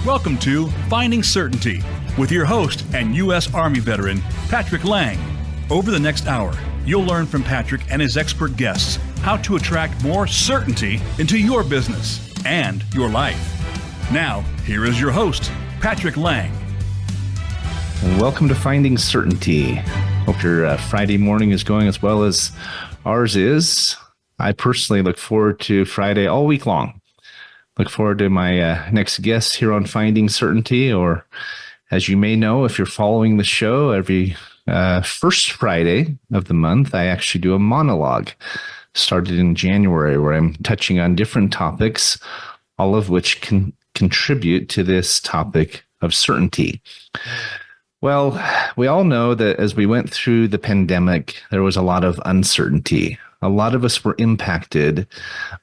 Welcome to Finding Certainty with your host and U.S. Army veteran, Patrick Laing. Over the next hour, you'll learn from Patrick and his expert guests how to attract more certainty into your business and your life. Now, here is your host, Patrick Laing. Welcome to Finding Certainty. Hope your Friday morning is going as well as ours is. I personally look forward to Friday all week long. Look forward to my next guest here on Finding Certainty, or as you may know, if you're following the show, every first Friday of the month, I actually do a monologue. Started in January, where I'm touching on different topics, all of which can contribute to this topic of certainty. Well, we all know that as we went through the pandemic, there was a lot of uncertainty. A lot of us were impacted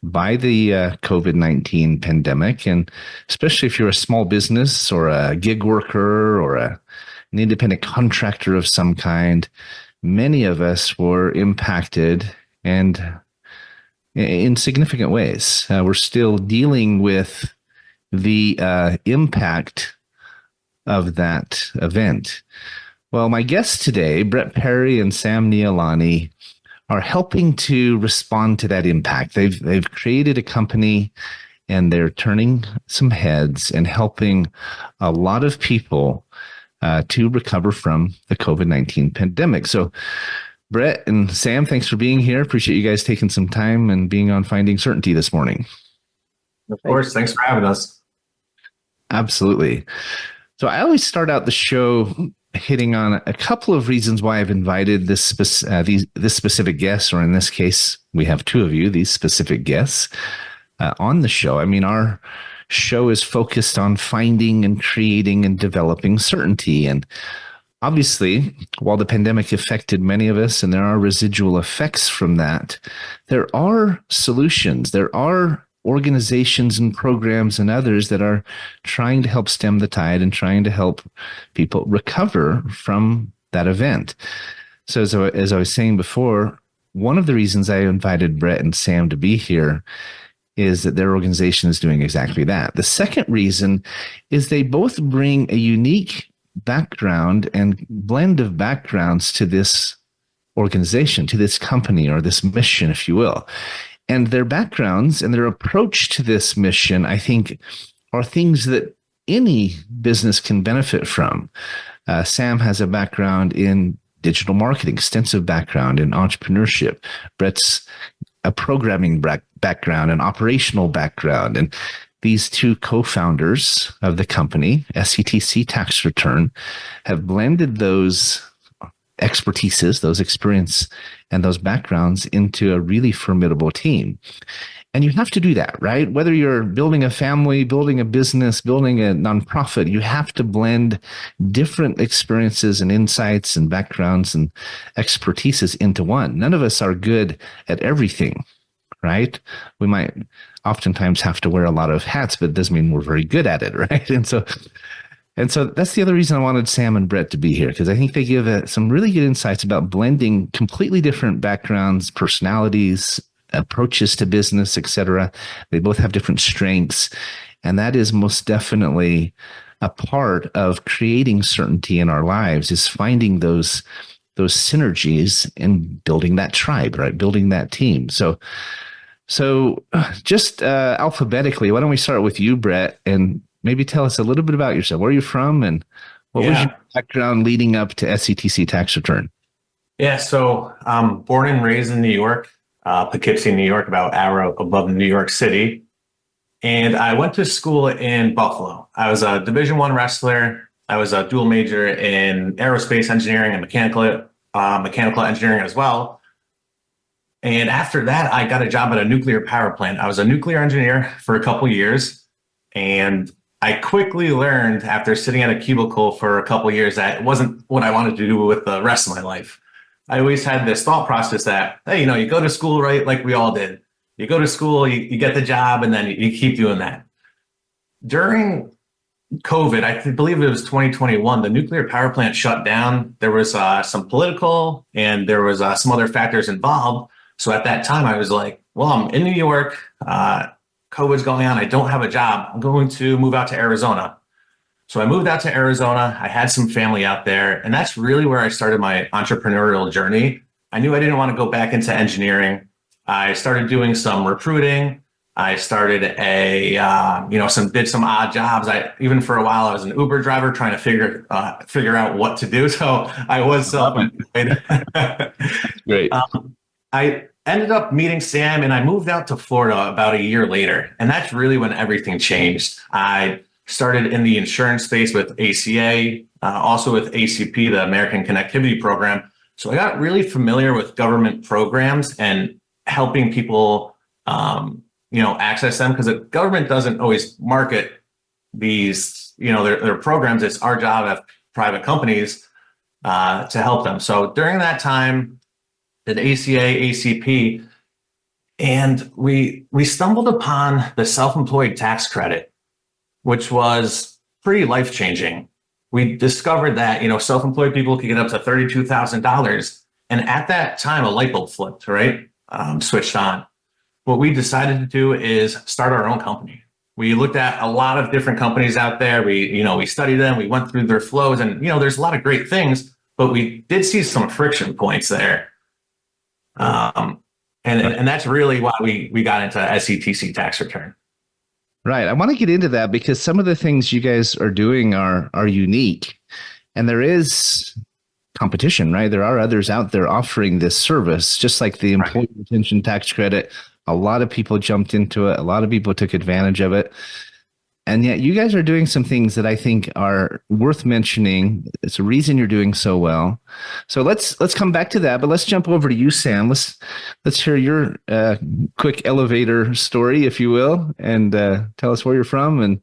by the COVID-19 pandemic, and especially if you're a small business or a gig worker or an independent contractor of some kind, many of us were impacted and in significant ways. We're still dealing with the impact of that event. Well, my guests today, Brett Perry and Sam Nihalani, are helping to respond to that impact. They've created a company and they're turning some heads and helping a lot of people to recover from the COVID-19 pandemic. So Brett and Sam, thanks for being here. Appreciate you guys taking some time and being on Finding Certainty this morning. Of course. Thanks for having us. Absolutely. So I always start out the show hitting on a couple of reasons why I've invited this specific guest, or in this case, we have two of you, these specific guests, on the show. I mean, our show is focused on finding and creating and developing certainty. And obviously, while the pandemic affected many of us and there are residual effects from that, there are solutions. There are organizations and programs and others that are trying to help stem the tide and trying to help people recover from that event. So as I was saying before, one of the reasons I invited Brett and Sam to be here is that their organization is doing exactly that. The second reason is they both bring a unique background and blend of backgrounds to this organization, to this company, or this mission, if you will. And their backgrounds and their approach to this mission, I think, are things that any business can benefit from. Sam has a background in digital marketing, extensive background in entrepreneurship. Brett's a programming background, an operational background. And these two co-founders of the company, SETC Tax Return, have blended those expertises, those experience and those backgrounds into a really formidable team. And you have to do that, right? Whether you're building a family, building a business, building a nonprofit, you have to blend different experiences and insights and backgrounds and expertises into one. None of us are good at everything, right? We might oftentimes have to wear a lot of hats, but it doesn't mean we're very good at it, right? And so that's the other reason I wanted Sam and Brett to be here, because I think they give some really good insights about blending completely different backgrounds, personalities, approaches to business, etc. They both have different strengths, and that is most definitely a part of creating certainty in our lives, is finding those synergies and building that tribe, right? Building that team. So just alphabetically, why don't we start with you, Brett, and maybe tell us a little bit about yourself. Where are you from, and what was your background leading up to SETC Tax Return? Yeah, so I'm born and raised in New York, Poughkeepsie, New York, about an hour above New York City. And I went to school in Buffalo. I was a Division I wrestler. I was a dual major in aerospace engineering and mechanical engineering as well. And after that, I got a job at a nuclear power plant. I was a nuclear engineer for a couple years, and I quickly learned after sitting at a cubicle for a couple of years that it wasn't what I wanted to do with the rest of my life. I always had this thought process that, hey, you go to school, right? Like we all did. You go to school, you get the job, and then you keep doing that. During COVID, I believe it was 2021, the nuclear power plant shut down. There was some political and there was some other factors involved. So at that time, I was like, well, I'm in New York. COVID's going on. I don't have a job. I'm going to move out to Arizona. So I moved out to Arizona. I had some family out there, and that's really where I started my entrepreneurial journey. I knew I didn't want to go back into engineering. I started doing some recruiting. I started did some odd jobs. Even for a while, I was an Uber driver trying to figure out what to do. So I was self-employed. Great. I ended up meeting Sam and I moved out to Florida about a year later. And that's really when everything changed. I started in the insurance space with ACA, also with ACP, the American Connectivity Program. So I got really familiar with government programs and helping people, access them, because the government doesn't always market these, their programs. It's our job as private companies to help them. So during that time, did ACA, ACP, and we stumbled upon the self-employed tax credit, which was pretty life-changing. We discovered that, self-employed people could get up to $32,000. And at that time, a light bulb flipped, right? Switched on. What we decided to do is start our own company. We looked at a lot of different companies out there. We studied them. We went through their flows, and, there's a lot of great things, but we did see some friction points there. And that's really why we got into SETC tax return. Right. I want to get into that because some of the things you guys are doing are unique, and there is competition, right? There are others out there offering this service, just like the employee retention tax credit. A lot of people jumped into it. A lot of people took advantage of it. And yet you guys are doing some things that I think are worth mentioning. It's a reason you're doing so well. So let's come back to that, but let's jump over to you, Sam. Let's hear your quick elevator story, if you will, and tell us where you're from and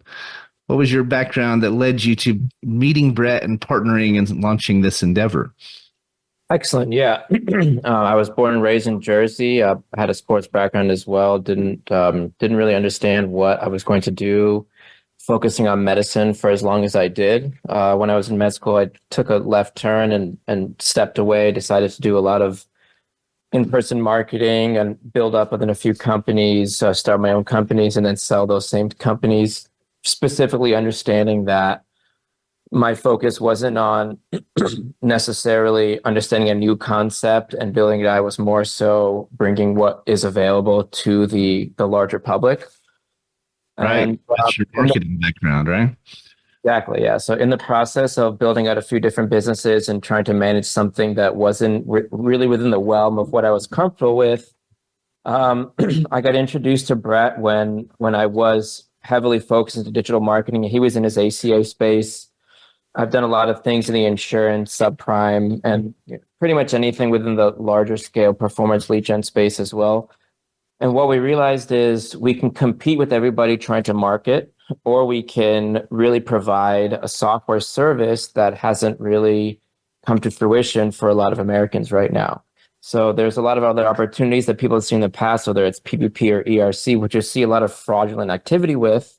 what was your background that led you to meeting Brett and partnering and launching this endeavor? Excellent. Yeah. I was born and raised in Jersey. I had a sports background as well. Didn't really understand what I was going to do, focusing on medicine for as long as I did. When I was in med school, I took a left turn and stepped away, decided to do a lot of in-person marketing and build up within a few companies, start my own companies, and then sell those same companies, specifically understanding that my focus wasn't on necessarily understanding a new concept and building it. I was more so bringing what is available to the larger public. Right. And, that's your marketing background, right? Exactly. Yeah. So in the process of building out a few different businesses and trying to manage something that wasn't really within the realm of what I was comfortable with, I got introduced to Brett when I was heavily focused into digital marketing. He was in his ACA space. I've done a lot of things in the insurance, subprime, and pretty much anything within the larger scale performance lead gen space as well. And what we realized is we can compete with everybody trying to market, or we can really provide a software service that hasn't really come to fruition for a lot of Americans right now. So there's a lot of other opportunities that people have seen in the past, whether it's PPP or ERC, which you see a lot of fraudulent activity with.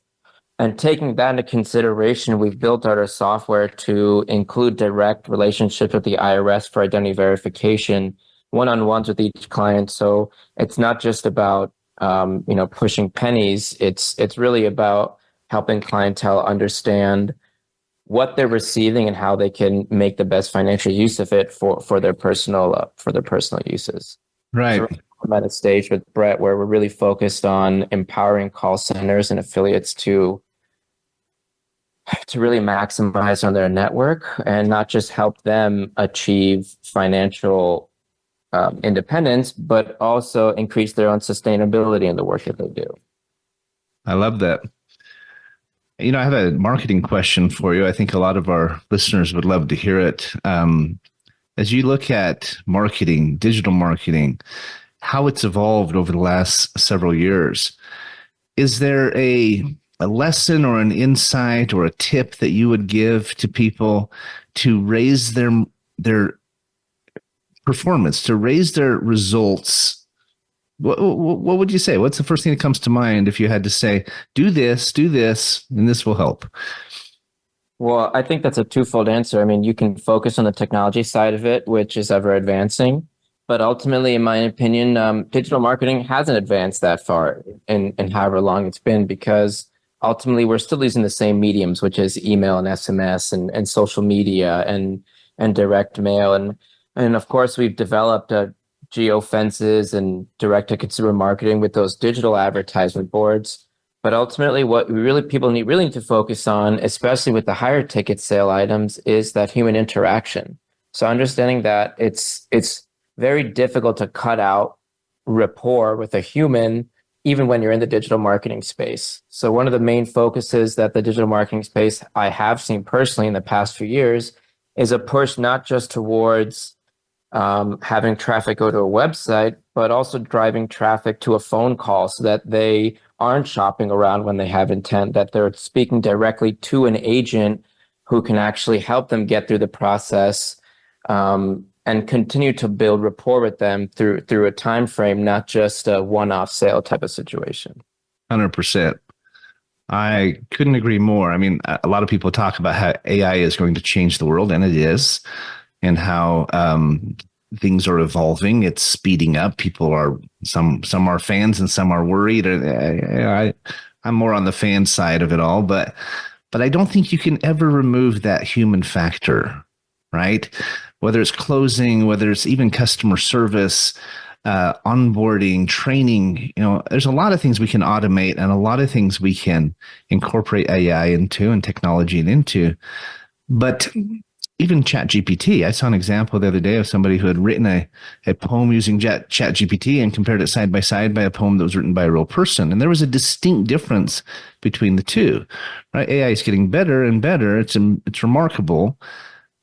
And taking that into consideration, we've built out our software to include direct relationships with the IRS for identity verification, one-on-ones with each client. So it's not just about pushing pennies. It's really about helping clientele understand what they're receiving and how they can make the best financial use of it for their personal uses. Right. So I'm at a stage with Brett where we're really focused on empowering call centers and affiliates to really maximize on their network and not just help them achieve financial independence, but also increase their own sustainability in the work that they do. I love that. I have a marketing question for you. I think a lot of our listeners would love to hear it. As you look at marketing, digital marketing, how it's evolved over the last several years, is there a lesson or an insight or a tip that you would give to people to raise their performance, to raise their results? What would you say? What's the first thing that comes to mind if you had to say, do this, and this will help? Well, I think that's a twofold answer. I mean, you can focus on the technology side of it, which is ever advancing. But ultimately, in my opinion, digital marketing hasn't advanced that far in however long it's been, because ultimately we're still using the same mediums, which is email and SMS and social media and direct mail. And of course, we've developed geo fences and direct to consumer marketing with those digital advertisement boards. But ultimately, what people really need to focus on, especially with the higher ticket sale items, is that human interaction. So understanding that it's very difficult to cut out rapport with a human, even when you're in the digital marketing space. So one of the main focuses that the digital marketing space I have seen personally in the past few years is a push not just towards having traffic go to a website, but also driving traffic to a phone call so that they aren't shopping around when they have intent, that they're speaking directly to an agent who can actually help them get through the process and continue to build rapport with them through a time frame, not just a one-off sale type of situation. 100%. I couldn't agree more. I mean, a lot of people talk about how AI is going to change the world, and it is, and how things are evolving. It's speeding up. People are some are fans and some are worried. I'm more on the fan side of it all, but I don't think you can ever remove that human factor, right? Whether it's closing, whether it's even customer service, onboarding, training, there's a lot of things we can automate and a lot of things we can incorporate AI into and technology into. But even ChatGPT, I saw an example the other day of somebody who had written a poem using ChatGPT and compared it side by side by a poem that was written by a real person. And there was a distinct difference between the two, right? AI is getting better and better. It's remarkable.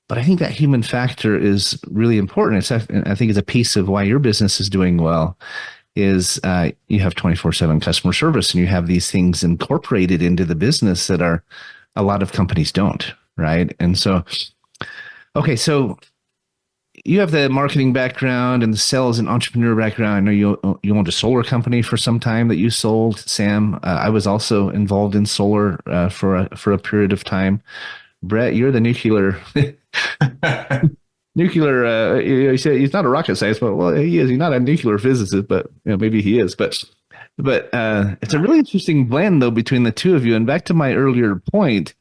But I think that human factor is really important. I think it's a piece of why your business is doing well is you have 24/7 customer service and you have these things incorporated into the business that are a lot of companies don't, right? And so, okay, so you have the marketing background and the sales and entrepreneur background. I know you owned a solar company for some time that you sold, Sam. I was also involved in solar for a period of time. Brett, you're the nuclear. You say he's not a rocket scientist, but well, he is. He's not a nuclear physicist, but maybe he is. But it's a really interesting blend though between the two of you. And back to my earlier point,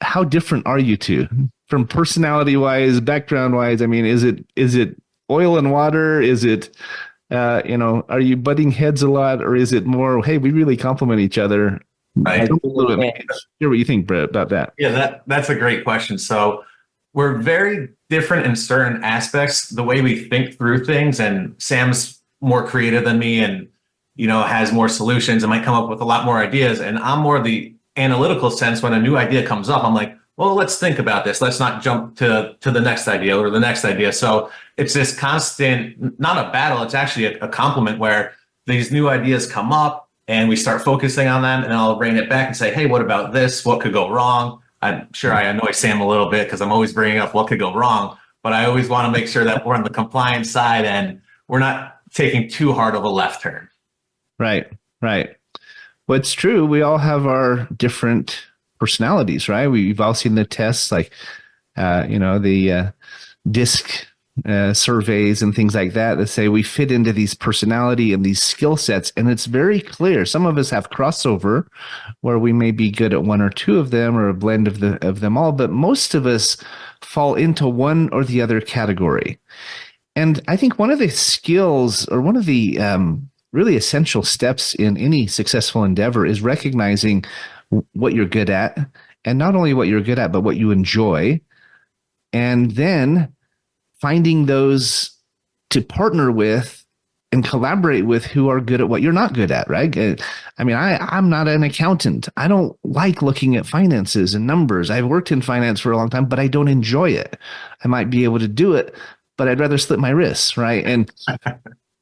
how different are you two from personality wise, background wise? I mean, is it oil and water? Is it are you butting heads a lot, or is it more, hey, we really complement each other? Right. Hear what you think, Brett, about that. Yeah, that's a great question. So we're very different in certain aspects, the way we think through things. And Sam's more creative than me and, has more solutions and might come up with a lot more ideas. And I'm more the analytical sense. When a new idea comes up, I'm like, well, let's think about this. Let's not jump to the next idea or the next idea. So it's this constant, not a battle. It's actually a compliment where these new ideas come up and we start focusing on them, and I'll rein it back and say, hey, what about this? What could go wrong? I'm sure I annoy Sam a little bit because I'm always bringing up what could go wrong, but I always want to make sure that we're on the compliance side and we're not taking too hard of a left turn. Right. Well, it's true. We all have our different personalities, right? We've all seen the tests, like, the DISC surveys and things like that say we fit into these personality and these skill sets. And it's very clear. Some of us have crossover where we may be good at one or two of them or a blend of them all, but most of us fall into one or the other category. And I think one of the skills or one of the really essential steps in any successful endeavor is recognizing what you're good at, and not only what you're good at, but what you enjoy. And then finding those to partner with and collaborate with who are good at what you're not good at, right? I mean, I'm not an accountant. I don't like looking at finances and numbers. I've worked in finance for a long time, but I don't enjoy it. I might be able to do it, but I'd rather slit my wrists, right?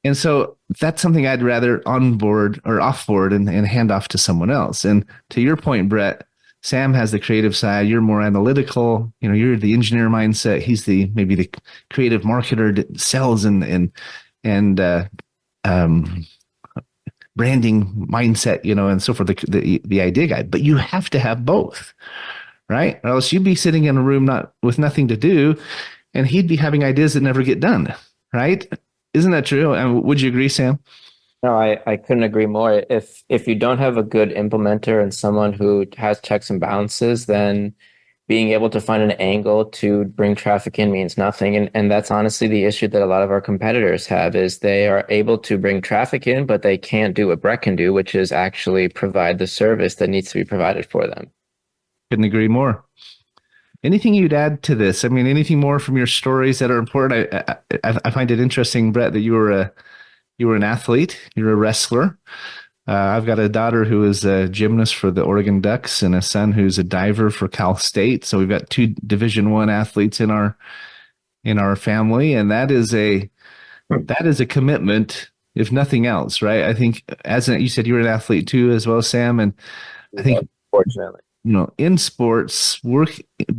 And so that's something I'd rather onboard or offboard and hand off to someone else. And to your point, Brett, Sam has the creative side. You're more analytical. You're the engineer mindset. He's maybe the creative marketer that sells and branding mindset, and so forth. The idea guy. But you have to have both, right? Or else you'd be sitting in a room with nothing to do, and he'd be having ideas that never get done, right? Isn't that true? And would you agree, Sam? No, I couldn't agree more. If you don't have a good implementer and someone who has checks and balances, then being able to find an angle to bring traffic in means nothing. And that's honestly the issue that a lot of our competitors have is they are able to bring traffic in, but they can't do what Brett can do, which is actually provide the service that needs to be provided for them. Couldn't agree more. Anything you'd add to this? I mean, anything more from your stories that are important? I find it interesting, Brett, that you were an athlete, you're a wrestler. I've got a daughter who is a gymnast for the Oregon Ducks and a son who's a diver for Cal State. So we've got 2 Division I athletes in our family, and that is a commitment, if nothing else, right? I think you said you were an athlete too, as well, Sam, and I think Fortunately, in sports,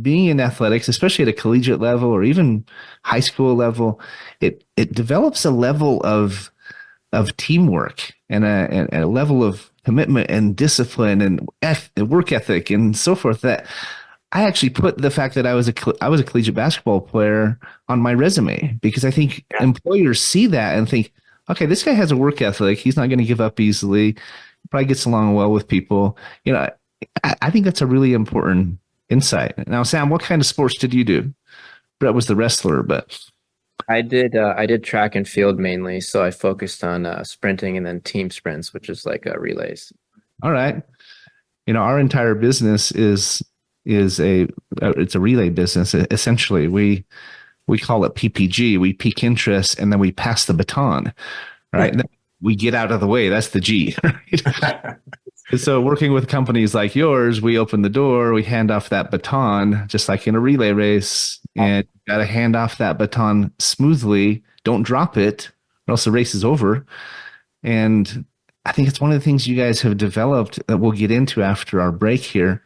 being in athletics, especially at a collegiate level or even high school level, it develops a level of teamwork and a level of commitment and discipline and work ethic and so forth that I actually put the fact that I was a collegiate basketball player on my resume, because I think employers see that and think, okay, this guy has a work ethic. He's not going to give up easily. Probably gets along well with people. I think that's a really important insight. Now, Sam, what kind of sports did you do? Brett was the wrestler, but I did track and field mainly. So I focused on sprinting and then team sprints, which is like relays. All right. Our entire business is a relay business. Essentially, we call it PPG. We peak interest and then we pass the baton, right? And then we get out of the way. That's the G. Right? So working with companies like yours, we open the door, we hand off that baton, just like in a relay race, and you got to hand off that baton smoothly. Don't drop it, or else the race is over. And I think it's one of the things you guys have developed that we'll get into after our break here,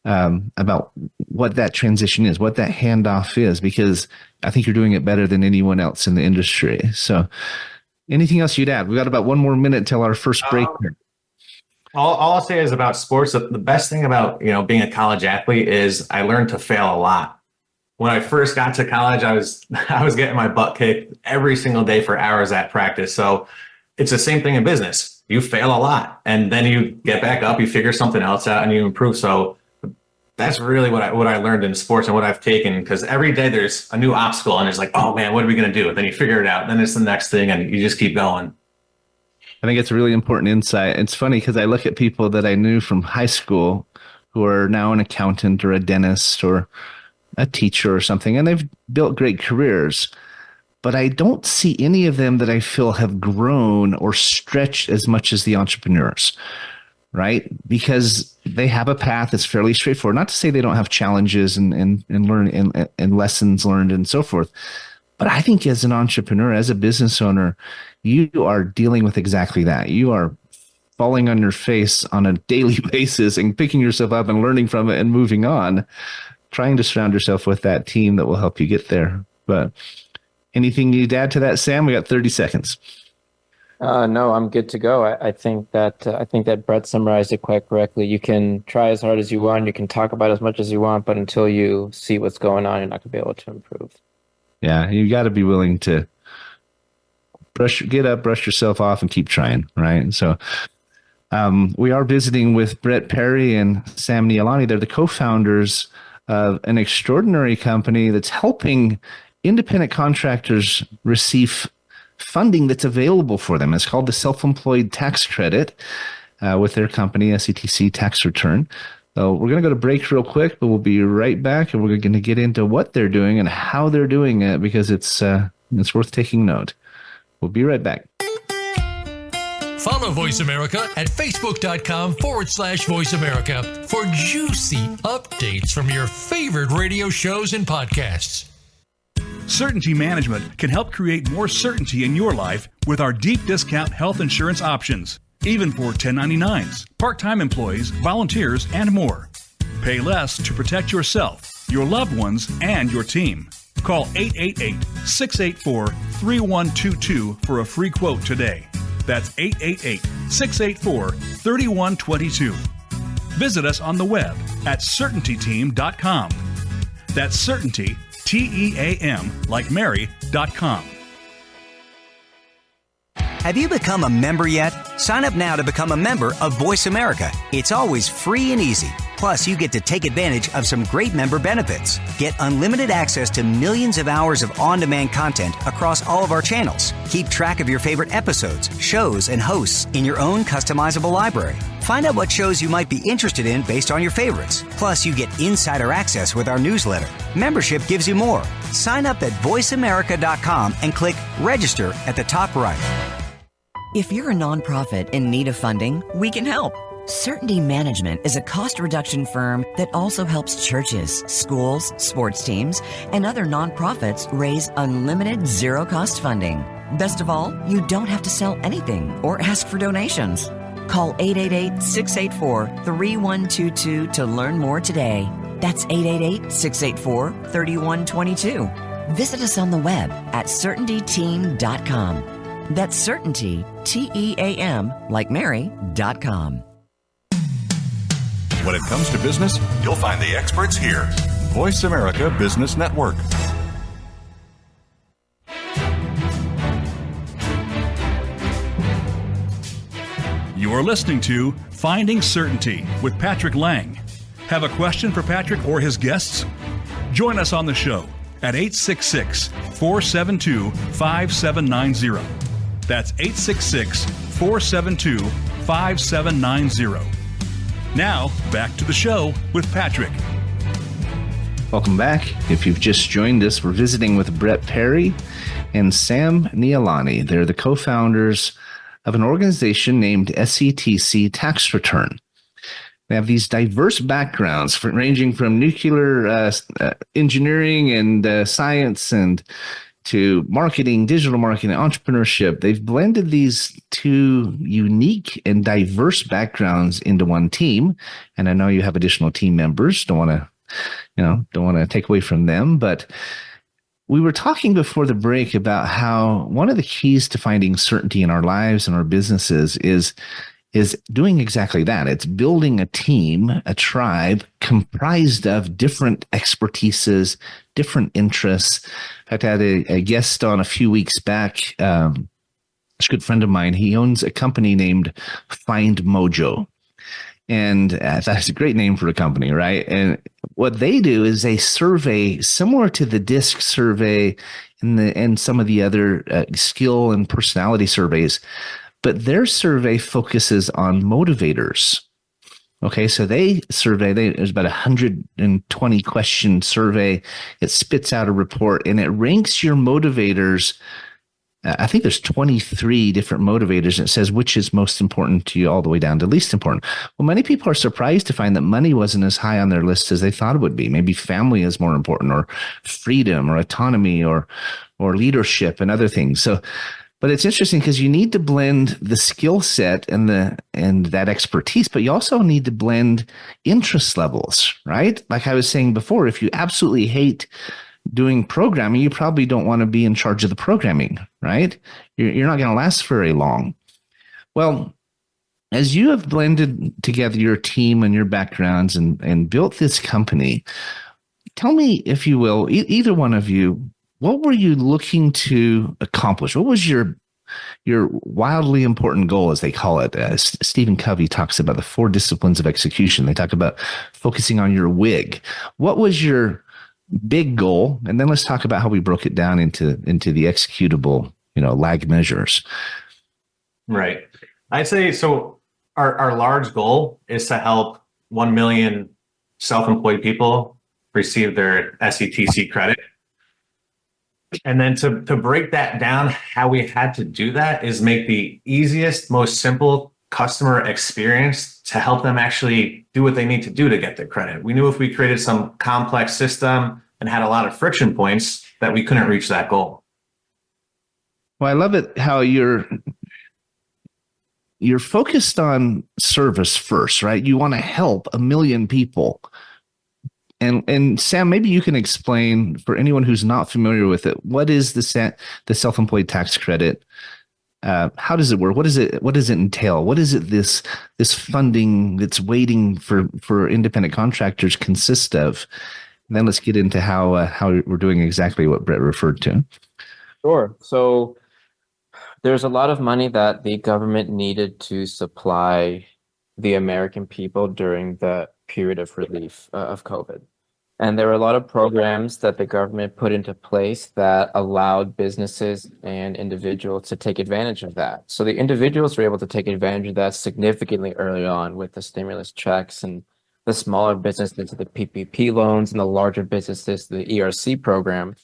about what that transition is, what that handoff is, because I think you're doing it better than anyone else in the industry. So anything else you'd add? We got about 1 more minute till our first break here. All I'll say is about sports. The best thing about being a college athlete is I learned to fail a lot. When I first got to college, I was getting my butt kicked every single day for hours at practice. So it's the same thing in business. You fail a lot, and then you get back up, you figure something else out, and you improve. So that's really what I learned in sports and what I've taken, because every day there's a new obstacle, and it's like, oh man, what are we going to do? And then you figure it out. Then it's the next thing, and you just keep going. I think it's a really important insight. It's funny because I look at people that I knew from high school who are now an accountant or a dentist or a teacher or something, and they've built great careers. But I don't see any of them that I feel have grown or stretched as much as the entrepreneurs, right? Because they have a path that's fairly straightforward. Not to say they don't have challenges and learn and lessons learned and so forth. But I think as an entrepreneur, as a business owner, you are dealing with exactly that. You are falling on your face on a daily basis and picking yourself up and learning from it and moving on, trying to surround yourself with that team that will help you get there. But anything you'd add to that, Sam? We got 30 seconds. No, I'm good to go. I think that Brett summarized it quite correctly. You can try as hard as you want. You can talk about as much as you want, but until you see what's going on, you're not going to be able to improve. Yeah, you got to be willing to get up, brush yourself off, and keep trying, right? So we are visiting with Brett Perry and Sam Nihalani. They're the co-founders of an extraordinary company that's helping independent contractors receive funding that's available for them. It's called the Self-Employed Tax Credit with their company, SETC Tax Return. So we're going to go to break real quick, but we'll be right back, and we're going to get into what they're doing and how they're doing it, because it's worth taking note. We'll be right back. Follow Voice America at facebook.com/Voice America for juicy updates from your favorite radio shows and podcasts. Certainty Management can help create more certainty in your life with our deep discount health insurance options, even for 1099s, part-time employees, volunteers, and more. Pay less to protect yourself, your loved ones, and your team. Call 888-684-3122 for a free quote today. That's 888-684-3122. Visit us on the web at CertaintyTeam.com. That's Certainty, TEAM, like Mary.com. Have you become a member yet? Sign up now to become a member of Voice America. It's always free and easy. Plus, you get to take advantage of some great member benefits. Get unlimited access to millions of hours of on-demand content across all of our channels. Keep track of your favorite episodes, shows, and hosts in your own customizable library. Find out what shows you might be interested in based on your favorites. Plus, you get insider access with our newsletter. Membership gives you more. Sign up at voiceamerica.com and click register at the top right. If you're a nonprofit in need of funding, we can help. Certainty Management is a cost reduction firm that also helps churches, schools, sports teams, and other nonprofits raise unlimited zero-cost funding. Best of all, you don't have to sell anything or ask for donations. Call 888-684-3122 to learn more today. That's 888-684-3122. Visit us on the web at certaintyteam.com. That's certainty, T-E-A-M, like Mary.com. When it comes to business, you'll find the experts here. Voice America Business Network. You are listening to Finding Certainty with Patrick Laing. Have a question for Patrick or his guests? Join us on the show at 866-472-5790. That's 866-472-5790. Now, back to the show with Patrick. Welcome back. If you've just joined us, we're visiting with Brett Perry and Sam Nihalani. They're the co-founders of an organization named SETC Tax Return. They have these diverse backgrounds ranging from nuclear engineering and science and to marketing, digital marketing, entrepreneurship. They've blended these two unique and diverse backgrounds into one team. And I know you have additional team members. Don't want to take away from them. But we were talking before the break about how one of the keys to finding certainty in our lives and our businesses is doing exactly that. It's building a team, a tribe comprised of different expertises, different interests. In fact, I had a guest on a few weeks back. It's a good friend of mine. He owns a company named Find Mojo. And that's a great name for a company, right? And what they do is they survey similar to the DISC survey and some of the other skill and personality surveys. But their survey focuses on motivators. Okay, so there's about 120 question survey. It spits out a report and it ranks your motivators. I think there's 23 different motivators, and it says which is most important to you all the way down to least important. Well, many people are surprised to find that money wasn't as high on their list as they thought it would be. Maybe family is more important, or freedom, or autonomy, or leadership and other things. But it's interesting because you need to blend the skill set and that expertise, but you also need to blend interest levels, right? Like I was saying before, if you absolutely hate doing programming, you probably don't want to be in charge of the programming, right? You're not going to last very long. Well, as you have blended together your team and your backgrounds and built this company, tell me, if you will, either one of you, what were you looking to accomplish? What was your wildly important goal, as they call it? Stephen Covey talks about the 4 disciplines of execution. They talk about focusing on your WIG. What was your big goal? And then let's talk about how we broke it down into the executable, lag measures. Right. I'd say so. Our large goal is to help 1 million self-employed people receive their SETC credit. And then to break that down, how we had to do that is make the easiest, most simple customer experience to help them actually do what they need to do to get their credit. We knew if we created some complex system and had a lot of friction points that we couldn't reach that goal. Well, I love it how you're focused on service first, right? You want to help 1 million people. And Sam, maybe you can explain for anyone who's not familiar with it, what is the self-employed tax credit? How does it work? What does it entail? What is it this funding that's waiting for independent contractors consist of? And then let's get into how we're doing exactly what Brett referred to. Sure. So there's a lot of money that the government needed to supply the American people during the period of relief of COVID. And there were a lot of programs that the government put into place that allowed businesses and individuals to take advantage of that. So the individuals were able to take advantage of that significantly early on with the stimulus checks, and the smaller businesses, the PPP loans, and the larger businesses, the ERC program.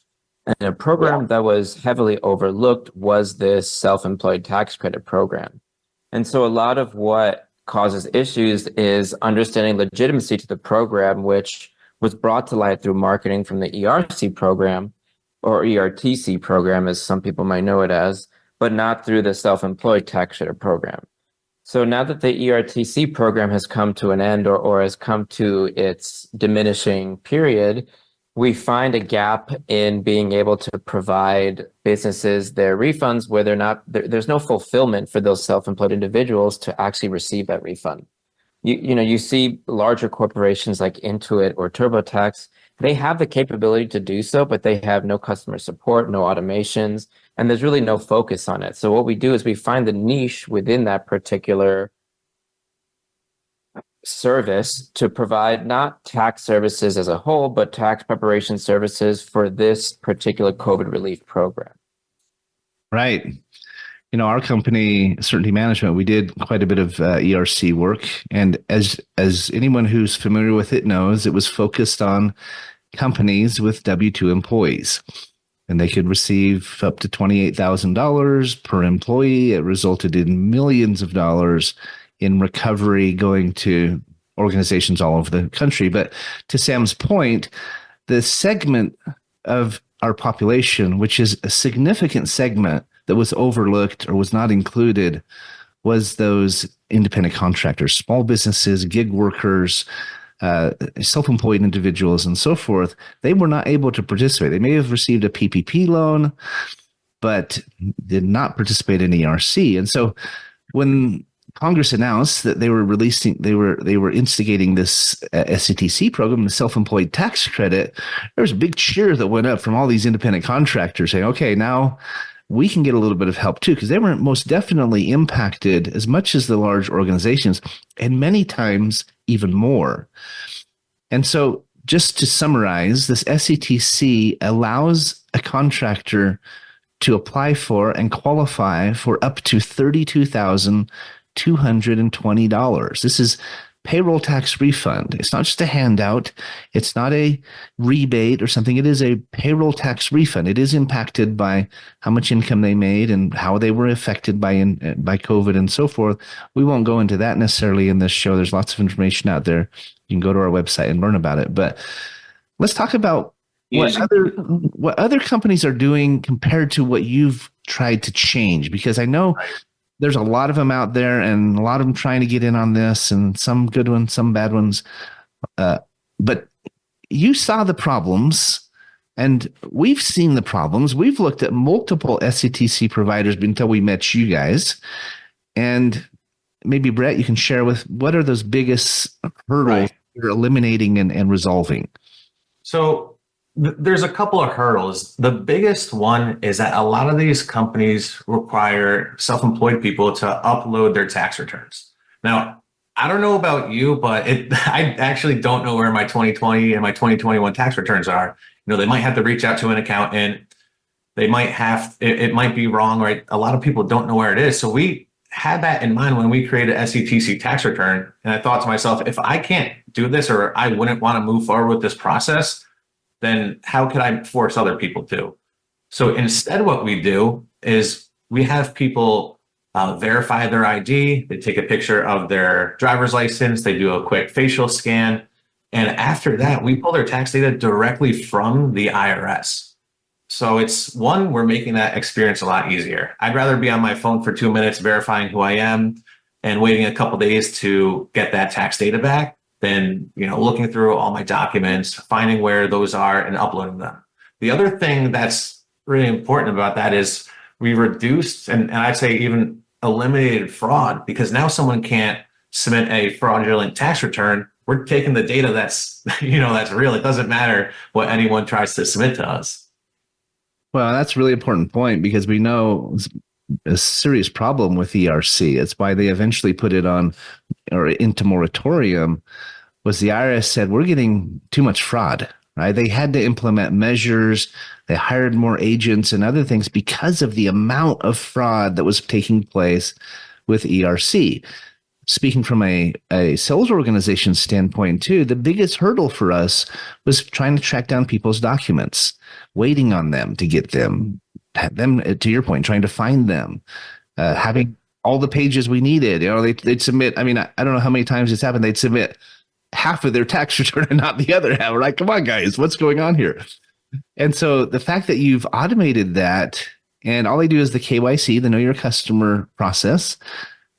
And a program that was heavily overlooked was this self-employed tax credit program. And so a lot of what causes issues is understanding legitimacy to the program, which was brought to light through marketing from the ERC program, or ERTC program, as some people might know it as, but not through the self-employed tax credit program. So now that the ERTC program has come to an end, or has come to its diminishing period, we find a gap in being able to provide businesses their refunds where there's no fulfillment for those self-employed individuals to actually receive that refund. You see larger corporations like Intuit or TurboTax, they have the capability to do so, but they have no customer support, no automations, and there's really no focus on it. So what we do is we find the niche within that particular service to provide not tax services as a whole, but tax preparation services for this particular COVID relief program. Right. Our company, Certainty Management, we did quite a bit of ERC work. And as anyone who's familiar with it knows, it was focused on companies with W-2 employees. And they could receive up to $28,000 per employee. It resulted in millions of dollars in recovery going to organizations all over the country. But to Sam's point, the segment of our population, which is a significant segment that was overlooked or was not included, was those independent contractors, small businesses, gig workers, self-employed individuals, and so forth. They were not able to participate. They may have received a PPP loan, but did not participate in ERC. And so when Congress announced that they were instigating this SETC program, the self-employed tax credit, there was a big cheer that went up from all these independent contractors saying, okay, now we can get a little bit of help too, because they were most definitely impacted as much as the large organizations, and many times even more. And so just to summarize, this SETC allows a contractor to apply for and qualify for up to $32,220. This is payroll tax refund. It's not just a handout. It's not a rebate or something. It is a payroll tax refund. It is impacted by how much income they made and how they were affected by COVID and so forth. We won't go into that necessarily in this show. There's lots of information out there. You can go to our website and learn about it. But let's talk about what other companies are doing compared to what you've tried to change, because I know there's a lot of them out there and a lot of them trying to get in on this, and some good ones, some bad ones. But you saw the problems, and we've seen the problems. We've looked at multiple SETC providers until we met you guys. And maybe, Brett, you can share with what are those biggest hurdles you're eliminating and resolving? So there's a couple of hurdles. The biggest one is that a lot of these companies require self-employed people to upload their tax returns. Now, I don't know about you, but I actually don't know where my 2020 and my 2021 tax returns are. They might have to reach out to an accountant. They might have, it might be wrong, right? A lot of people don't know where it is. So we had that in mind when we created SETC tax return. And I thought to myself, if I can't do this, or I wouldn't want to move forward with this process, then how could I force other people to? So instead, what we do is we have people verify their ID. They take a picture of their driver's license. They do a quick facial scan. And after that, we pull their tax data directly from the IRS. So we're making that experience a lot easier. I'd rather be on my phone for 2 minutes verifying who I am and waiting a couple of days to get that tax data back than looking through all my documents, finding where those are and uploading them. The other thing that's really important about that is we reduced and I'd say even eliminated fraud, because now someone can't submit a fraudulent tax return. We're taking the data that's that's real. It doesn't matter what anyone tries to submit to us. Well, that's a really important point, because we know a serious problem with ERC. It's why they eventually put it on or into moratorium. Was the IRS said we're getting too much fraud, right? They had to implement measures. They hired more agents and other things because of the amount of fraud that was taking place with ERC. Speaking from a sales organization standpoint too, the biggest hurdle for us was trying to track down people's documents, waiting on them to get them, to your point, trying to find them, having all the pages we needed. They'd submit, I don't know how many times it's happened, they'd submit half of their tax return and not the other half. We're like, come on, guys, what's going on here? And so the fact that you've automated that and all they do is the KYC, the know your customer process,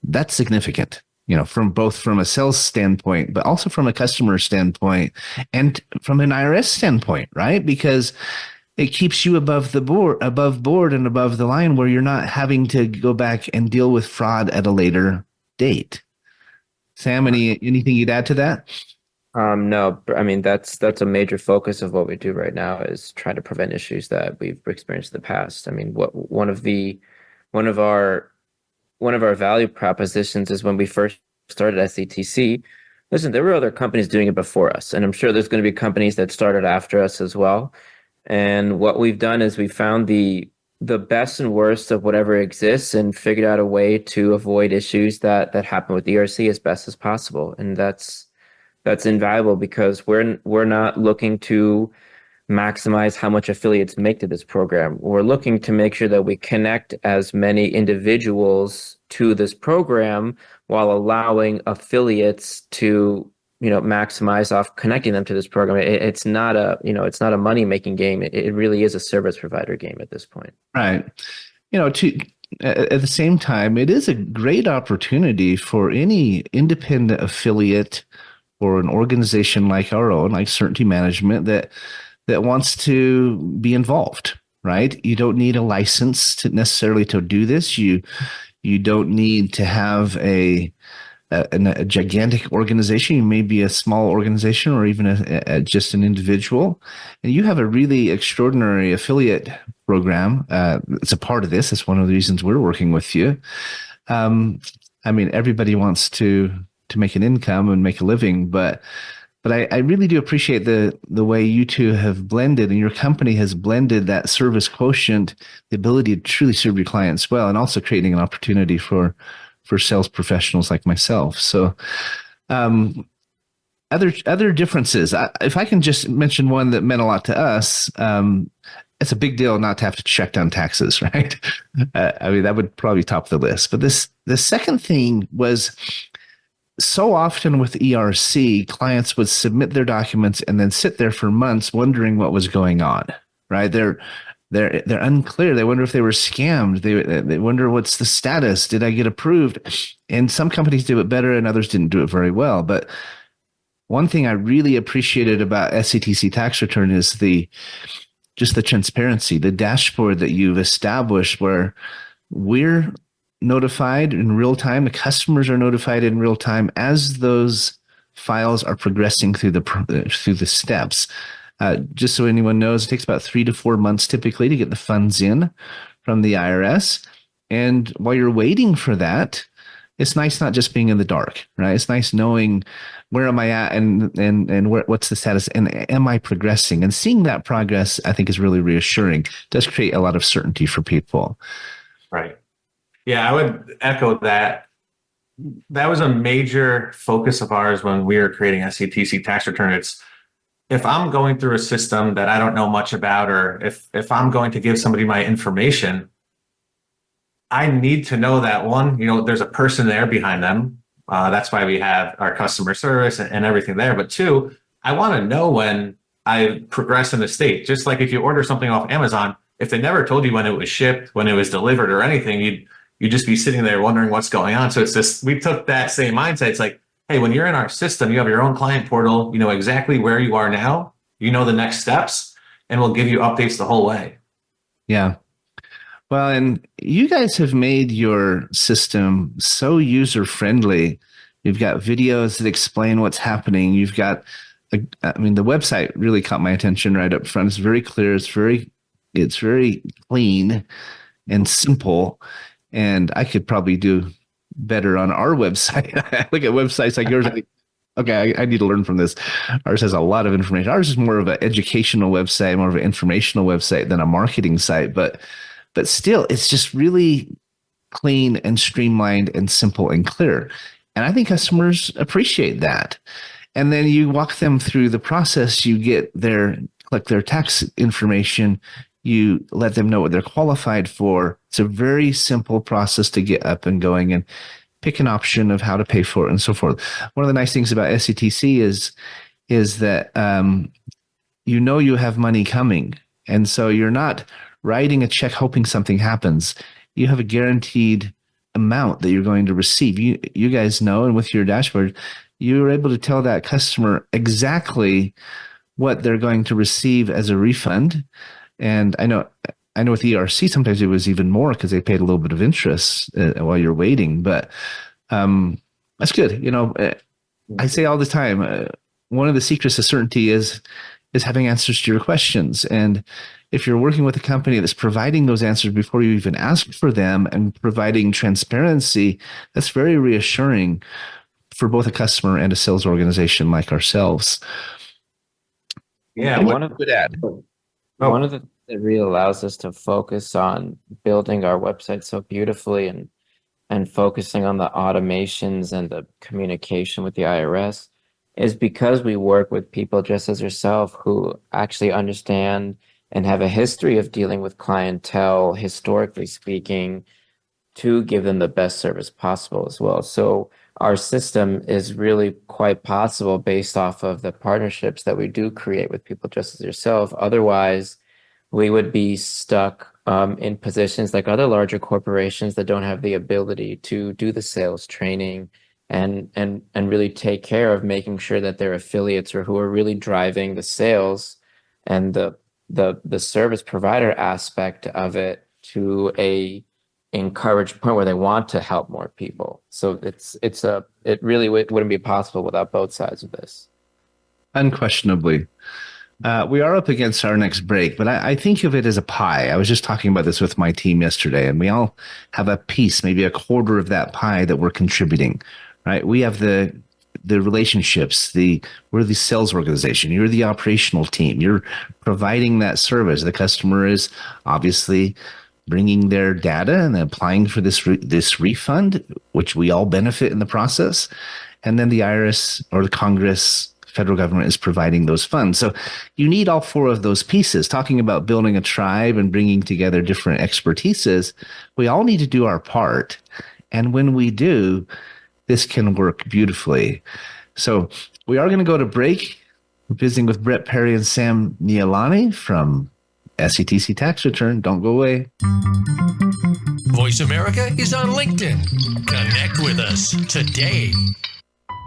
that's significant, from a sales standpoint, but also from a customer standpoint and from an IRS standpoint, right? Because it keeps you above board and above the line where you're not having to go back and deal with fraud at a later date. Sam, anything you'd add to that? No, that's a major focus of what we do right now is trying to prevent issues that we've experienced in the past. One of our value propositions is when we first started SETC. Listen, there were other companies doing it before us, and I'm sure there's going to be companies that started after us as well. And what we've done is we found the best and worst of whatever exists and figured out a way to avoid issues that happen with ERC as best as possible. And that's invaluable because we're not looking to maximize how much affiliates make to this program. We're looking to make sure that we connect as many individuals to this program while allowing affiliates to maximize off connecting them to this program. It's not a money making game. It really is a service provider game at this point. Right. At the same time, it is a great opportunity for any independent affiliate or an organization like our own, like Certainty Management, that wants to be involved, right? You don't need a license to necessarily to do this. You don't need to have a gigantic organization. You may be a small organization or even just an individual. And you have a really extraordinary affiliate program. It's a part of this. It's one of the reasons we're working with you. Everybody wants to make an income and make a living, but I really do appreciate the way you two have blended and your company has blended that service quotient, the ability to truly serve your clients well, and also creating an opportunity for sales professionals like myself. So other differences, if I can just mention one that meant a lot to us, it's a big deal not to have to check down taxes, right? That would probably top the list. But the second thing was, so often with ERC, clients would submit their documents and then sit there for months wondering what was going on, right? They're unclear. They wonder if they were scammed. They wonder what's the status. Did I get approved? And some companies do it better and others didn't do it very well. But one thing I really appreciated about SETC tax return is just the transparency, the dashboard that you've established where we're notified in real time. The customers are notified in real time as those files are progressing through the steps. Just so anyone knows, it takes about 3 to 4 months typically to get the funds in from the IRS. And while you're waiting for that, it's nice not just being in the dark, right? It's nice knowing where am I at and what's the status and am I progressing? And seeing that progress, I think, is really reassuring. It does create a lot of certainty for people. Right. Yeah, I would echo that. That was a major focus of ours when we were creating SETC tax return. It's if I'm going through a system that I don't know much about, or if I'm going to give somebody my information, I need to know that one, there's a person there behind them. That's why we have our customer service and everything there. But two, I want to know when I progress in the state. Just like if you order something off Amazon, if they never told you when it was shipped, when it was delivered or anything, you'd just be sitting there wondering what's going on. So it's just, we took that same mindset. It's like, hey, when you're in our system, you have your own client portal, you know exactly where you are now, you know the next steps, and we'll give you updates the whole way. Yeah. Well, and you guys have made your system so user-friendly. You've got videos that explain what's happening. You've got, the website really caught my attention right up front. It's very clear. It's very clean and simple. And I could probably do better on our website. I look at websites like yours. I think, okay, I need to learn from this. Ours has a lot of information. Ours is more of an educational website, more of an informational website than a marketing site. But still, it's just really clean and streamlined and simple and clear. And I think customers appreciate that. And then you walk them through the process. You get their tax information. You let them know what they're qualified for. It's a very simple process to get up and going and pick an option of how to pay for it and so forth. One of the nice things about SETC is that you have money coming. And so you're not writing a check hoping something happens. You have a guaranteed amount that you're going to receive. You guys know, and with your dashboard, you're able to tell that customer exactly what they're going to receive as a refund. And I know with ERC, sometimes it was even more because they paid a little bit of interest while you're waiting. But that's good. I say all the time, one of the secrets of certainty is having answers to your questions. And if you're working with a company that's providing those answers before you even ask for them and providing transparency, that's very reassuring for both a customer and a sales organization like ourselves. Yeah, one of the things that really allows us to focus on building our website so beautifully and focusing on the automations and the communication with the IRS is because we work with people just as yourself who actually understand and have a history of dealing with clientele, historically speaking, to give them the best service possible as well. So our system is really quite possible based off of the partnerships that we do create with people just as yourself. Otherwise, we would be stuck in positions like other larger corporations that don't have the ability to do the sales training and really take care of making sure that their affiliates or who are really driving the sales and the service provider aspect of it to a encouraged point where they want to help more people. So it really wouldn't be possible without both sides of this. Unquestionably. We are up against our next break, but I think of it as a pie. I was just talking about this with my team yesterday, and we all have a piece, maybe a quarter of that pie that we're contributing, right? We have the relationships, we're the sales organization, you're the operational team, you're providing that service. The customer is obviously bringing their data and applying for this refund, which we all benefit in the process. And then the IRS or the Congress, federal government is providing those funds. So you need all four of those pieces. Talking about building a tribe and bringing together different expertises, we all need to do our part. And when we do, this can work beautifully. So we are going to go to break, visiting with Brett Perry and Sam Nihalani from SETC Tax Return. Don't go away. Voice America is on LinkedIn. Connect with us today.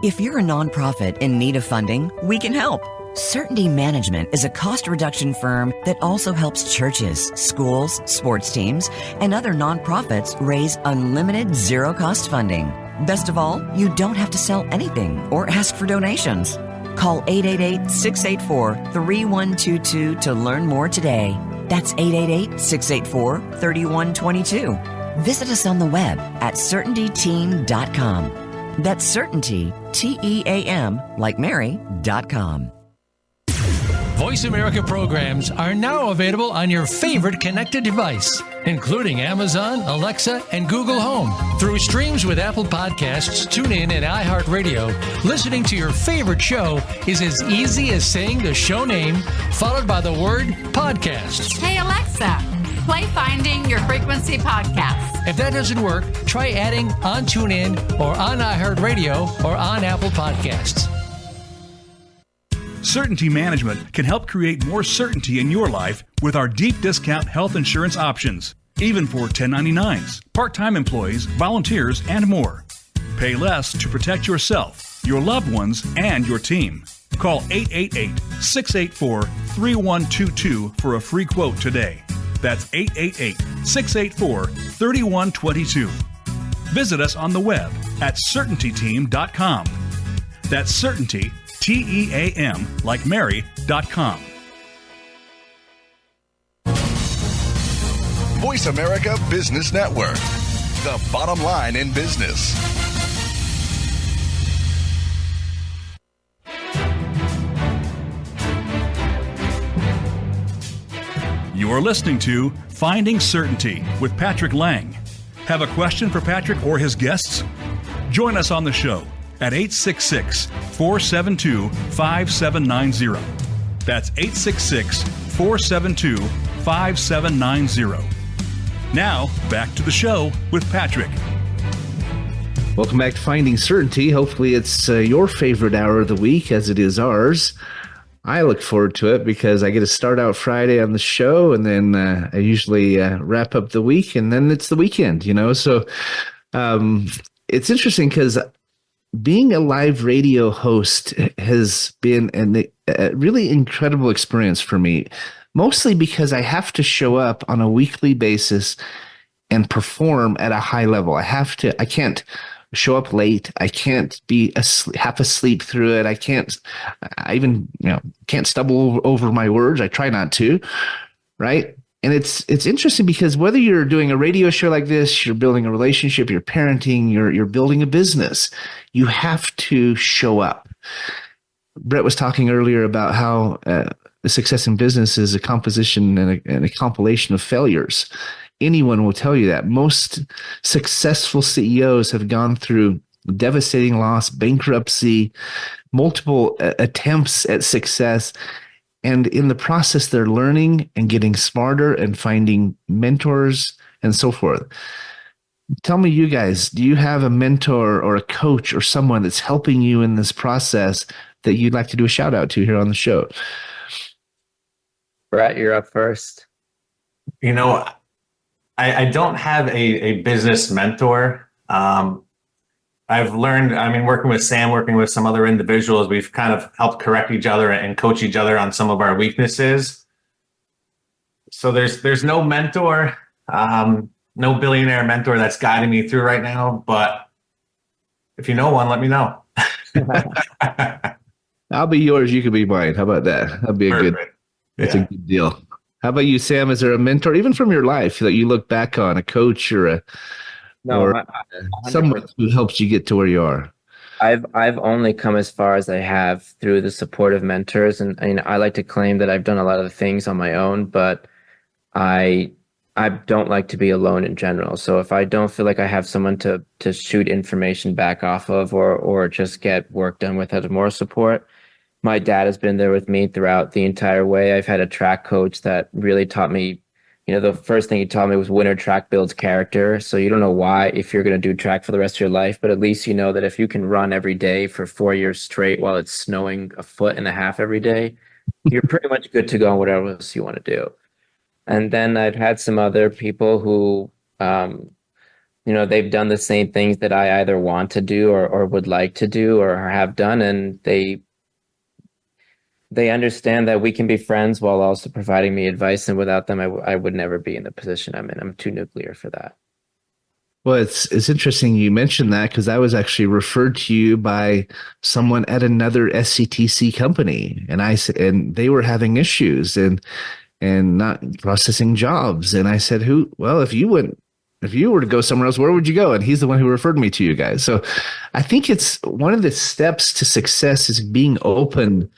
If you're a nonprofit in need of funding, we can help. Certainty Management is a cost reduction firm that also helps churches, schools, sports teams, and other nonprofits raise unlimited zero-cost funding. Best of all, you don't have to sell anything or ask for donations. Call 888-684-3122 to learn more today. That's 888-684-3122. Visit us on the web at CertaintyTeam.com. That's Certainty, TEAM, like Mary.com. Voice America programs are now available on your favorite connected device, including Amazon, Alexa, and Google Home. Through streams with Apple Podcasts, TuneIn, and iHeartRadio, listening to your favorite show is as easy as saying the show name followed by the word podcast. Hey, Alexa, play Finding Your Frequency podcast. If that doesn't work, try adding on TuneIn or on iHeartRadio or on Apple Podcasts. Certainty Management can help create more certainty in your life with our deep discount health insurance options, even for 1099s, part-time employees, volunteers, and more. Pay less to protect yourself, your loved ones, and your team. Call 888-684-3122 for a free quote today. That's 888-684-3122. Visit us on the web at CertaintyTeam.com. That's Certainty, TEAM, like Mary.com. Voice America Business Network, the bottom line in business. You are listening to Finding Certainty with Patrick Laing. Have a question for Patrick or his guests? Join us on the show at 866-472-5790. That's 866-472-5790. Now, back to the show with Patrick. Welcome back to Finding Certainty. Hopefully it's your favorite hour of the week, as it is ours. I look forward to it because I get to start out Friday on the show, and then I usually wrap up the week, and then it's the weekend, So it's interesting because being a live radio host has been a really incredible experience for me, mostly because I have to show up on a weekly basis and perform at a high level. I can't show up late. I can't be half asleep through it. I even can't stumble over my words. I try not to, right? And it's interesting because whether you're doing a radio show like this, you're building a relationship, you're parenting, you're building a business, you have to show up. Brett was talking earlier about how the success in business is a composition and a compilation of failures. Anyone will tell you that. Most successful CEOs have gone through devastating loss, bankruptcy, multiple attempts at success. And in the process, they're learning and getting smarter and finding mentors and so forth. Tell me, you guys, do you have a mentor or a coach or someone that's helping you in this process that you'd like to do a shout out to here on the show? Brett, you're up first. I don't have a business mentor. I've learned, working with Sam, working with some other individuals, we've kind of helped correct each other and coach each other on some of our weaknesses. So there's no mentor, no billionaire mentor that's guiding me through right now. But if you know one, let me know. I'll be yours. You can be mine. How about that? That'd be a good deal. How about you, Sam? Is there a mentor, even from your life, that you look back on, a coach or someone who helps you get to where you are? I've only come as far as I have through the support of mentors, and I like to claim that I've done a lot of the things on my own, but I don't like to be alone in general. So if I don't feel like I have someone to shoot information back off of or just get work done without more support, my dad has been there with me throughout the entire way. I've had a track coach that really taught me, the first thing he taught me was winter track builds character. So you don't know why if you're going to do track for the rest of your life, but at least you know that if you can run every day for 4 years straight while it's snowing 1.5 feet every day, you're pretty much good to go on whatever else you want to do. And then I've had some other people who, they've done the same things that I either want to do or would like to do or have done, and they understand that we can be friends while also providing me advice. And without them, I would never be in the position I'm in. I'm too nuclear for that. Well, it's interesting you mentioned that because I was actually referred to you by someone at another SETC company, and they were having issues and not processing jobs. And I said, if you were to go somewhere else, where would you go? And he's the one who referred me to you guys. So I think it's one of the steps to success is being open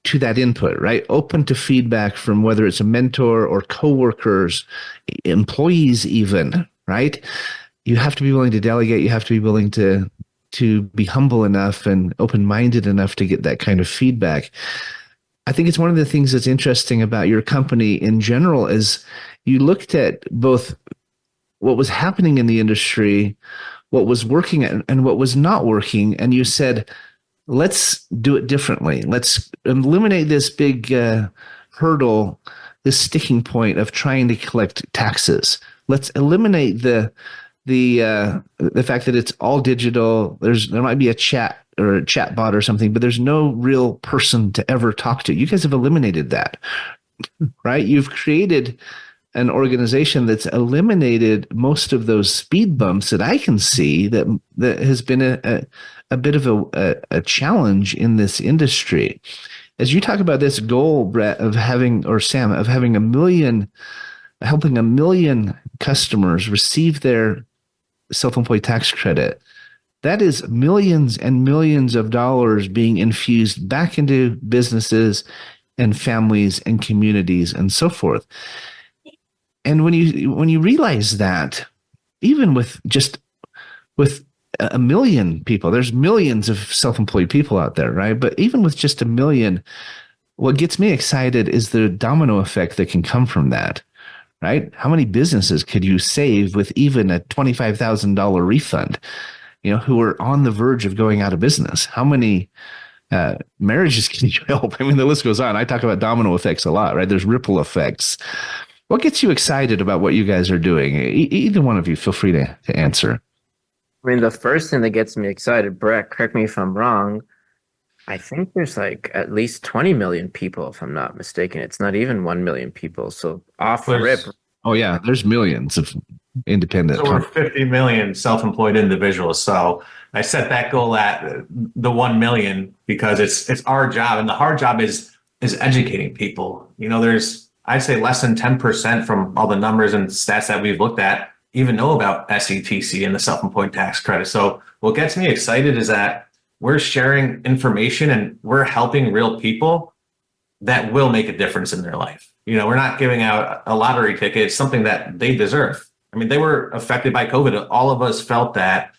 to that input, right? Open to feedback from whether it's a mentor or coworkers, employees even, right? You have to be willing to delegate. You have to be willing to be humble enough and open-minded enough to get that kind of feedback. I think it's one of the things that's interesting about your company in general is you looked at both what was happening in the industry, what was working and what was not working, and you said, let's do it differently. Let's eliminate this big hurdle, this sticking point of trying to collect taxes. Let's eliminate the fact that it's all digital. There might be a chat or a chat bot or something, but there's no real person to ever talk to. You guys have eliminated that, right? You've created an organization that's eliminated most of those speed bumps that I can see that has been a bit of a challenge in this industry. As you talk about this goal, Brett, of having, or Sam, of having helping a million customers receive their self-employed tax credit, that is millions and millions of dollars being infused back into businesses and families and communities and so forth. And when you realize that, even with a million people, there's millions of self-employed people out there, right? But even with just a million, what gets me excited is the domino effect that can come from that, right? How many businesses could you save with even a $25,000 refund, who are on the verge of going out of business? How many marriages can you help? I mean, the list goes on. I talk about domino effects a lot, right? There's ripple effects. What gets you excited about what you guys are doing? Either one of you, feel free to answer. I mean, the first thing that gets me excited, Brett, correct me if I'm wrong, I think there's like at least 20 million people, if I'm not mistaken. It's not even 1 million people. So off the rip. Oh, yeah, there's millions of independent. So we're 50 million self-employed individuals. So I set that goal at the 1 million because it's our job. And the hard job is educating people. There's, I'd say, less than 10% from all the numbers and stats that we've looked at even know about SETC and the self-employed tax credit. So what gets me excited is that we're sharing information and we're helping real people that will make a difference in their life. We're not giving out a lottery ticket. It's something that they deserve. I mean, they were affected by COVID. All of us felt that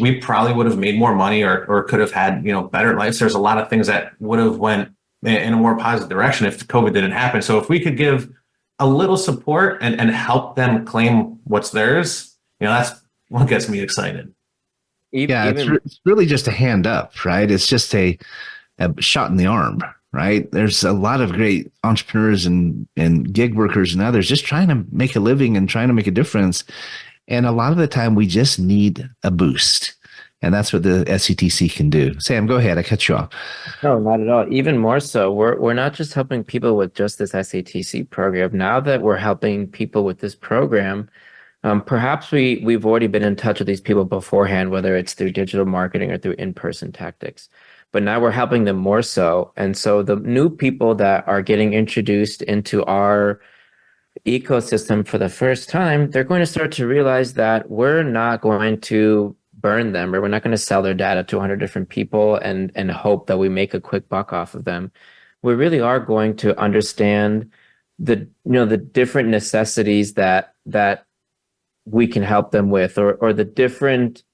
we probably would have made more money or could have had, better lives. There's a lot of things that would have went in a more positive direction if COVID didn't happen. So if we could give a little support and help them claim what's theirs, that's what gets me excited. It's really just a hand up, right? It's just a shot in the arm, right? There's a lot of great entrepreneurs and gig workers and others just trying to make a living and trying to make a difference. And a lot of the time we just need a boost. And that's what the SETC can do. Sam, go ahead. I cut you off. No, not at all. Even more so, we're not just helping people with just this SETC program. Now that we're helping people with this program, perhaps we've already been in touch with these people beforehand, whether it's through digital marketing or through in-person tactics. But now we're helping them more so. And so the new people that are getting introduced into our ecosystem for the first time, they're going to start to realize that we're not going to burn them, or we're not going to sell their data to 100 different people and hope that we make a quick buck off of them. We really are going to understand the different necessities that we can help them with, or the different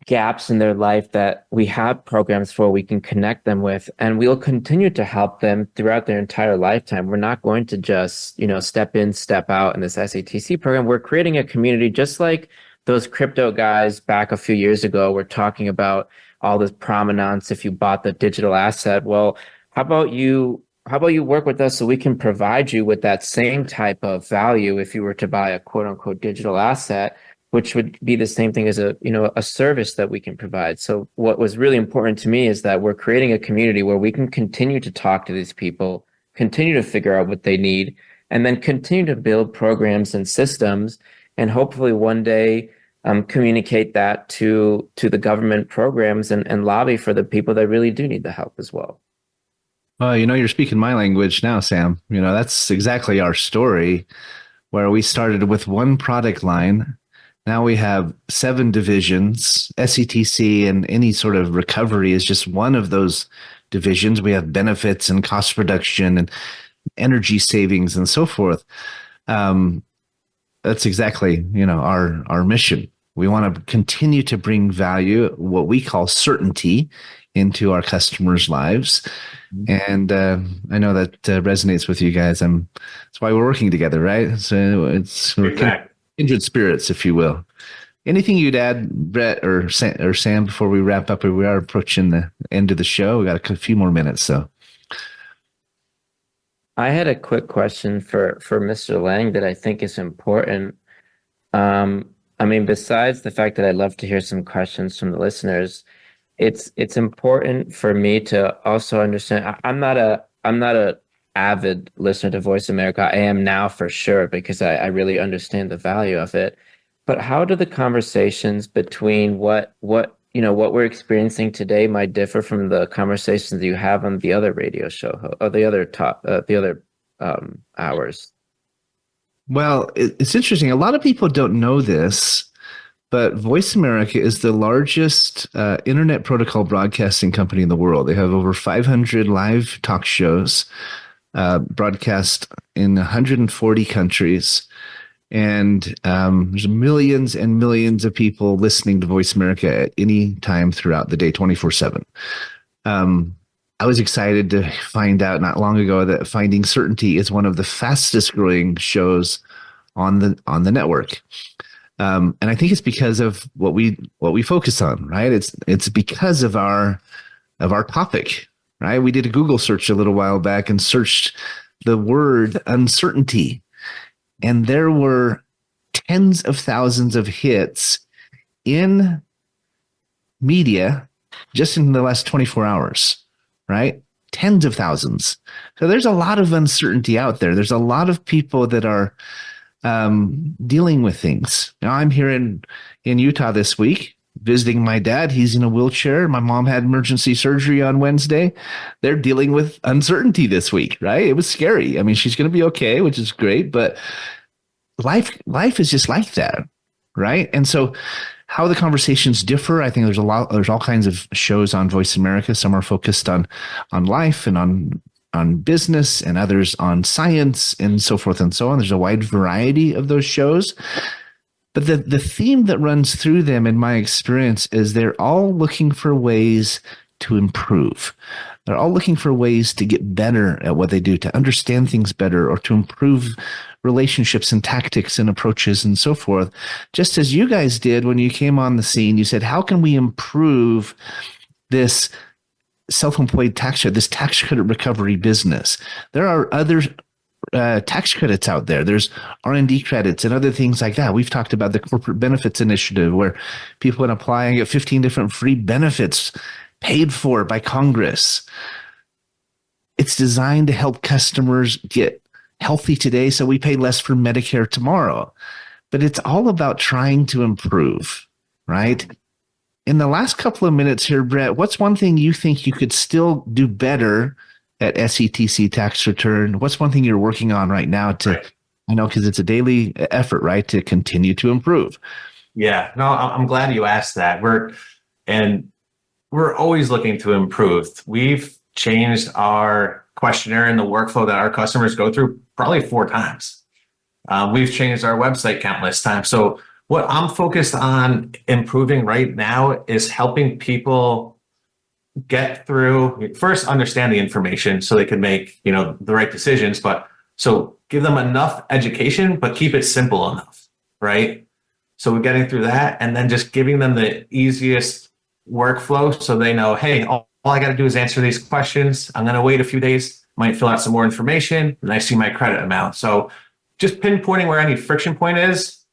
gaps in their life that we have programs for, we can connect them with, and we'll continue to help them throughout their entire lifetime. We're not going to just, step in, step out in this SETC program. We're creating a community just like those crypto guys back a few years ago were talking about all this provenance if you bought the digital asset. Well, how about you work with us so we can provide you with that same type of value if you were to buy a quote unquote digital asset, which would be the same thing as a service that we can provide. So what was really important to me is that we're creating a community where we can continue to talk to these people, continue to figure out what they need, and then continue to build programs and systems, and hopefully one day communicate that to the government programs and lobby for the people that really do need the help as well. Well, you're speaking my language now, Sam. That's exactly our story, where we started with one product line. Now we have 7 divisions. SETC and any sort of recovery is just one of those divisions. We have benefits and cost reduction and energy savings and so forth. That's exactly, our mission. We want to continue to bring value, what we call certainty, into our customers' lives. And I know that resonates with you guys. That's why we're working together, right? So we're kindred spirits, if you will. Anything you'd add, Brett or Sam, before we wrap up? We are approaching the end of the show. We got a few more minutes, so. I had a quick question for Mr. Laing that I think is important. Besides the fact that I'd love to hear some questions from the listeners, it's important for me to also understand. I'm not a avid listener to Voice America. I am now for sure, because I really understand the value of it. But how do the conversations between what we're experiencing today might differ from the conversations that you have on the other radio show or the other hours? Well, it's interesting. A lot of people don't know this, but Voice America is the largest internet protocol broadcasting company in the world. They have over 500 live talk shows broadcast in 140 countries. And there's millions and millions of people listening to Voice America at any time throughout the day, 24/7. I was excited to find out not long ago that Finding Certainty is one of the fastest growing shows on the network. And I think it's because of what we focus on, right? It's because of our topic, right? We did a Google search a little while back and searched the word uncertainty, and there were tens of thousands of hits in media just in the last 24 hours, right? Tens of thousands. So there's a lot of uncertainty out there. There's a lot of people that are dealing with things. Now, I'm here in Utah this week visiting my dad. He's in a wheelchair. My mom had emergency surgery on Wednesday. They're dealing with uncertainty this week, right? It was scary. I mean, she's going to be okay, which is great, but life is just like that, right? And so how the conversations differ, I think there's all kinds of shows on Voice America. Some are focused on life and on business, and others on science and so forth and so on. There's a wide variety of those shows. But the theme that runs through them, in my experience, is they're all looking for ways to improve. They're all looking for ways to get better at what they do, to understand things better, or to improve relationships and tactics and approaches and so forth. Just as you guys did when you came on the scene, you said, how can we improve this self-employed tax credit, this tax credit recovery business? There are other tax credits out there. There's R&D credits and other things like that. We've talked about the corporate benefits initiative, where people can apply and get 15 different free benefits paid for by Congress. It's designed to help customers get healthy today so we pay less for Medicare tomorrow. But it's all about trying to improve, right? In the last couple of minutes here, Brett, what's one thing you think you could still do better at SETC tax return? What's one thing you're working on right now I know, because it's a daily effort, right, to continue to improve? Yeah, no, I'm glad you asked that. We're always looking to improve. We've changed our questionnaire and the workflow that our customers go through probably 4 times. We've changed our website countless times. So what I'm focused on improving right now is helping people get through, first understand the information so they can make, the right decisions, but so give them enough education, but keep it simple enough, right? So we're getting through that, and then just giving them the easiest workflow so they know, hey, all I got to do is answer these questions. I'm going to wait a few days, might fill out some more information, and I see my credit amount. So just pinpointing where any friction point is,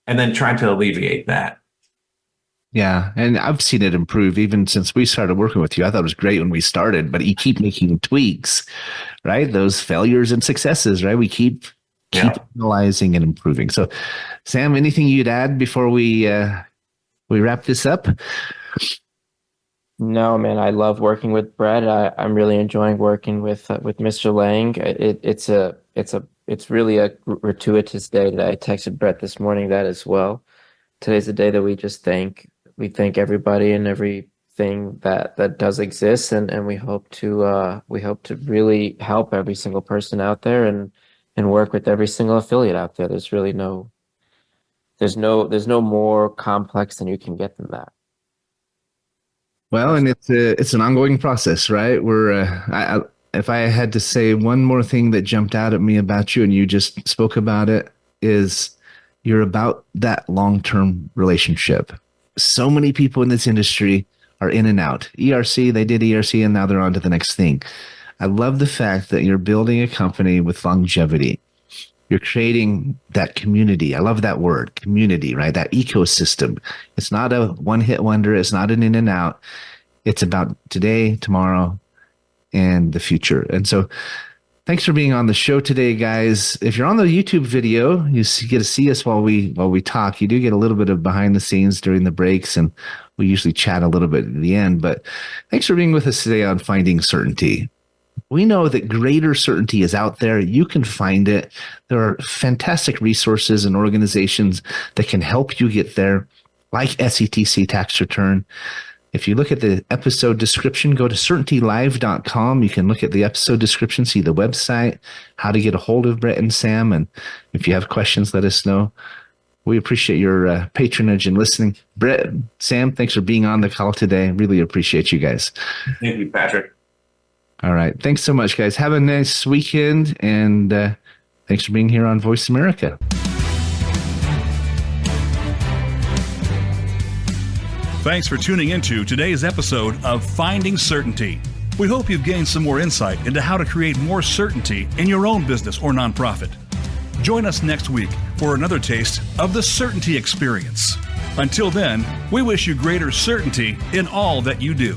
and then trying to alleviate that. Yeah, and I've seen it improve even since we started working with you. I thought it was great when we started, but you keep making tweaks, right? Those failures and successes, right? We keep analyzing and improving. So, Sam, anything you'd add before we wrap this up? No, man, I love working with Brett. I'm really enjoying working with Mr. Laing. It's really a gratuitous day that I texted Brett this morning that as well. Today's the day that we thank everybody and everything that does exist, and we hope to really help every single person out there and work with every single affiliate out there. There's really there's no more complex than you can get than that. Well, and it's an ongoing process, right? If I had to say one more thing that jumped out at me about you, and you just spoke about it, is you're about that long-term relationship. So many people in this industry are in and out. ERC, they did ERC, and now they're on to the next thing. I love the fact that you're building a company with longevity. You're creating that community. I love that word, community, right? That ecosystem. It's not a one-hit wonder. It's not an in and out. It's about today, tomorrow, and the future. And so thanks for being on the show today, guys. If you're on the YouTube video, you get to see us while we talk. You do get a little bit of behind the scenes during the breaks, and we usually chat a little bit at the end. But thanks for being with us today on Finding Certainty. We know that greater certainty is out there. You can find it. There are fantastic resources and organizations that can help you get there. like SETC tax return. If you look at the episode description, go to certaintylive.com. You can look at the episode description, see the website, how to get a hold of Brett and Sam. And if you have questions, let us know. We appreciate your patronage and listening. Brett, Sam, thanks for being on the call today. Really appreciate you guys. Thank you, Patrick. All right. Thanks so much, guys. Have a nice weekend. And thanks for being here on Voice America. Thanks for tuning into today's episode of Finding Certainty. We hope you've gained some more insight into how to create more certainty in your own business or nonprofit. Join us next week for another taste of the Certainty Experience. Until then, we wish you greater certainty in all that you do.